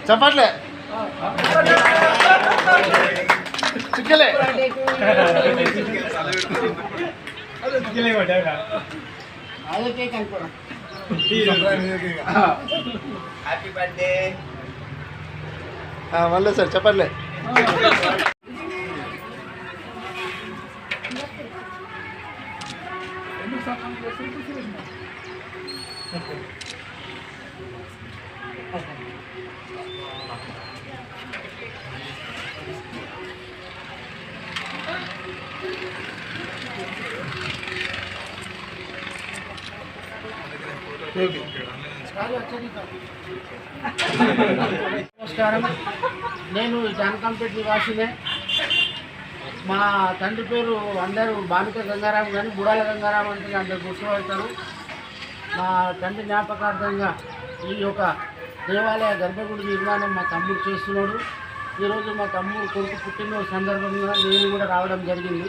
చప్పట్లే చిక్కలే happy birthday మళ్ళీ sir చెప్పట్లే నమస్కారం. నేను జానకంపేట నివాసినే. మా తండ్రి పేరు అందరూ బానిక గంగారాం కానీ బుడాల గంగారాం అంటే అందరు గుర్తుపడతారు. మా తండ్రి జ్ఞాపకార్థంగా ఈ యొక్క దేవాలయ గర్భగుడి నిర్మాణం మా తమ్ముడు చేస్తున్నాడు. ఈరోజు మా తమ్ముడు కొడుకు పుట్టినరోజు సందర్భంగా నేను కూడా రావడం జరిగింది.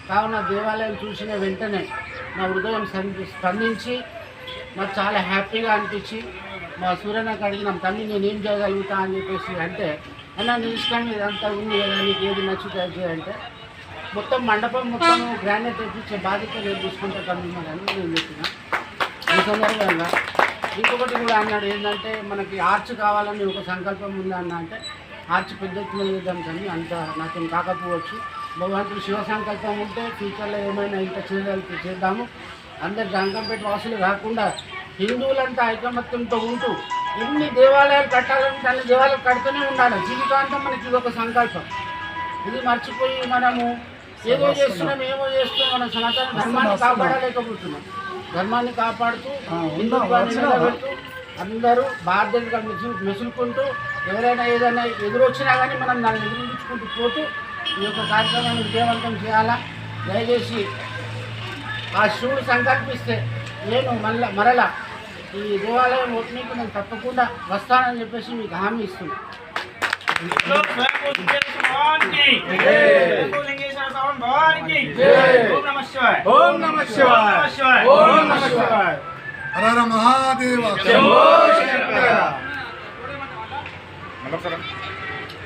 కావున దేవాలయం చూసిన వెంటనే నా హృదయం స్పందించి నాకు చాలా హ్యాపీగా అనిపించి మా సూర్యనకు అడిగినాం, తల్లి నేను ఏం చేయగలుగుతా అని చెప్పేసి అంటే, అన్న నీ ఇష్టం ఇదంతా ఉంది కదా, నీకు ఏది నచ్చుతుంది అంటే మొత్తం మండపం మొత్తం గ్రానైట్ తెప్పించే బాధ్యత నేను తీసుకుంటా తమ్మి అని నేను చెప్పిన. ఈ సందర్భంగా ఇంకొకటి కూడా అన్నాడు, ఏంటంటే మనకి ఆర్చ్ కావాలని ఒక సంకల్పం ఉంది అన్న అంటే, ఆర్చ్ పెద్ద ఎత్తున చేద్దాం కానీ అంత నాకేం కాకపోవచ్చు. భగవంతుడు శివ సంకల్పం ఉంటే ఫ్యూచర్లో ఏమైనా ఇంకా చేద్దాము. అందరు జానకంపేట వాసులు కాకుండా హిందువులంతా ఐకమత్యంతో ఉంటూ ఎన్ని దేవాలయాలు కట్టాలని అన్ని దేవాలయాలు కడుతూనే ఉండాలి. జీవితాంతం మనకి ఇది ఒక సంకల్పం. ఇది మర్చిపోయి మనము ఏదో చేస్తున్నాం మన సనాతన ధర్మాన్ని కాపాడలేకపోతున్నాం. ధర్మాన్ని కాపాడుతూ హిందుత్వాన్ని నిలబెడుతూ అందరూ బాధ్యతగా మెసులుకుంటూ ఎవరైనా ఏదైనా ఎదురొచ్చినా కానీ మనం దాన్ని ఎదురించుకుంటూ పోతూ ఈ యొక్క కార్యక్రమాన్ని విజయవంతం చేయాలా. దయచేసి ఆ శివుడు సంకల్పిస్తే నేను మరలా ఈ దేవాలయం ఓపెనింగ్కి నేను తప్పకుండా వస్తానని చెప్పేసి మీకు హామీ ఇస్తున్నాను. హర మహాదేవ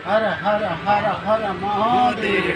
హర హర హర హర మహాదేవ.